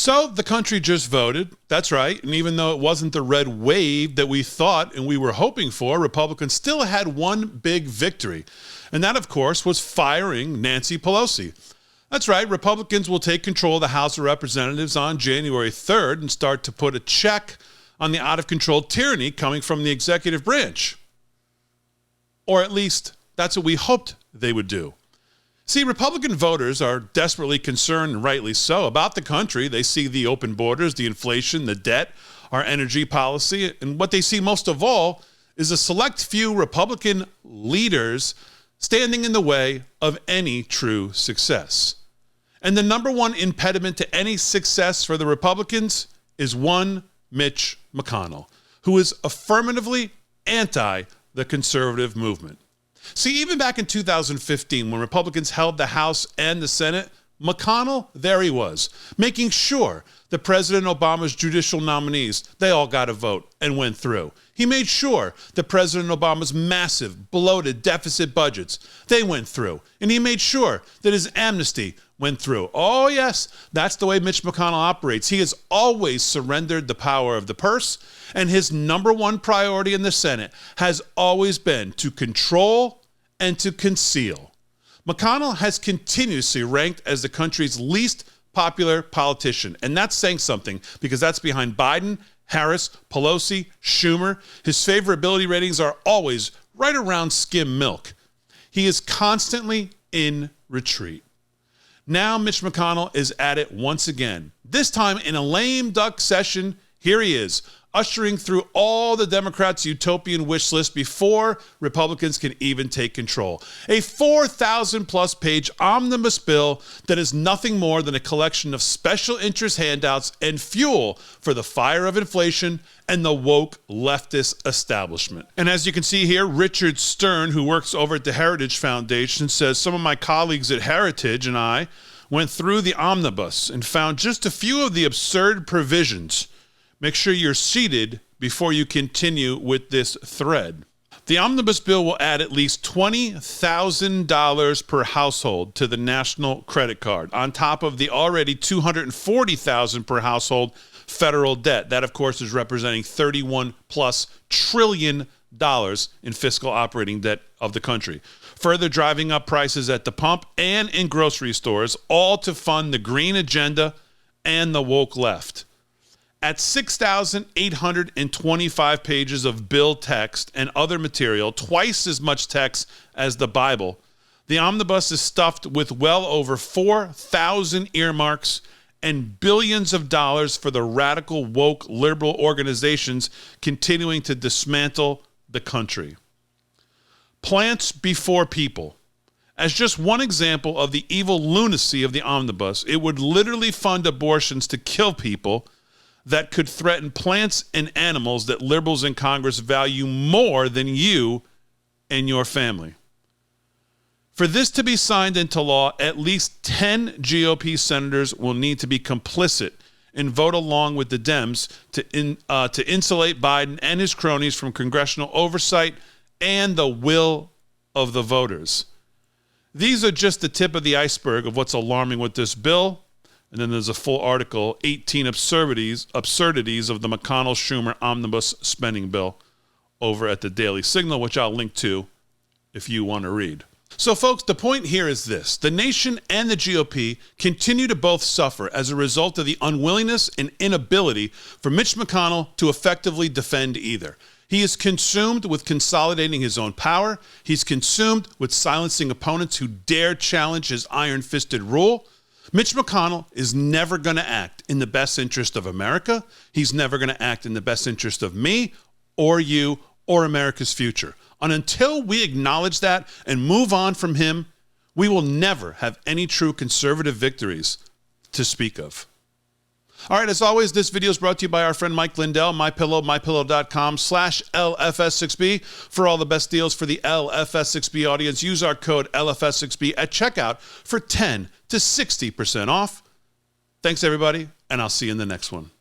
So the country just voted. That's right. And even though it wasn't the red wave that we thought and we were hoping for, Republicans still had one big victory. And that, of course, was firing Nancy Pelosi. That's right. Republicans will take control of the House of Representatives on January 3rd and start to put a check on the out-of-control tyranny coming from the executive branch. Or at least that's what we hoped they would do. See, Republican voters are desperately concerned, and rightly so, about the country. They see the open borders, the inflation, the debt, our energy policy, and what they see most of all is a select few Republican leaders standing in the way of any true success. And the number one impediment to any success for the Republicans is one Mitch McConnell, who is affirmatively anti the conservative movement. See, even back in 2015, when Republicans held the House and the Senate, McConnell, there he was, making sure that President Obama's judicial nominees, they all got a vote and went through. He made sure that President Obama's massive, bloated deficit budgets, they went through. And he made sure that his amnesty went through. Oh, yes, that's the way Mitch McConnell operates. He has always surrendered the power of the purse, and his number one priority in the Senate has always been to control and to conceal. McConnell has continuously ranked as the country's least popular politician, and that's saying something because that's behind Biden, Harris, Pelosi, Schumer. His favorability ratings are always right around skim milk. He is constantly in retreat. Now Mitch McConnell is at it once again. This time in a lame duck session, here he is, ushering through all the Democrats' utopian wish list before Republicans can even take control. A 4,000-plus page omnibus bill that is nothing more than a collection of special interest handouts and fuel for the fire of inflation and the woke leftist establishment. And as you can see here, Richard Stern, who works over at the Heritage Foundation, says some of my colleagues at Heritage and I went through the omnibus and found just a few of the absurd provisions. Make sure you're seated before you continue with this thread. The omnibus bill will add at least $20,000 per household to the national credit card, on top of the already $240,000 per household federal debt. That, of course, is representing $31+ trillion in fiscal operating debt of the country. Further driving up prices at the pump and in grocery stores, all to fund the green agenda and the woke left. At 6,825 pages of bill text and other material, twice as much text as the Bible, the omnibus is stuffed with well over 4,000 earmarks and billions of dollars for the radical, woke, liberal organizations continuing to dismantle the country. Plants before people. As just one example of the evil lunacy of the omnibus, it would literally fund abortions to kill people that could threaten plants and animals that liberals in Congress value more than you and your family. For this to be signed into law, at least 10 GOP senators will need to be complicit and vote along with the Dems to insulate Biden and his cronies from congressional oversight and the will of the voters. These are just the tip of the iceberg of what's alarming with this bill. And then there's a full article, 18 absurdities of the McConnell-Schumer omnibus spending bill over at the Daily Signal, which I'll link to if you want to read. So, folks, the point here is this. The nation and the GOP continue to both suffer as a result of the unwillingness and inability for Mitch McConnell to effectively defend either. He is consumed with consolidating his own power. He's consumed with silencing opponents who dare challenge his iron-fisted rule. Mitch McConnell is never going to act in the best interest of America. He's never going to act in the best interest of me or you or America's future. And until we acknowledge that and move on from him, we will never have any true conservative victories to speak of. All right, as always, this video is brought to you by our friend Mike Lindell, MyPillow, mypillow.com/LFS6B. For all the best deals for the LFS6B audience, use our code LFS6B at checkout for 10 to 60% off. Thanks, everybody, and I'll see you in the next one.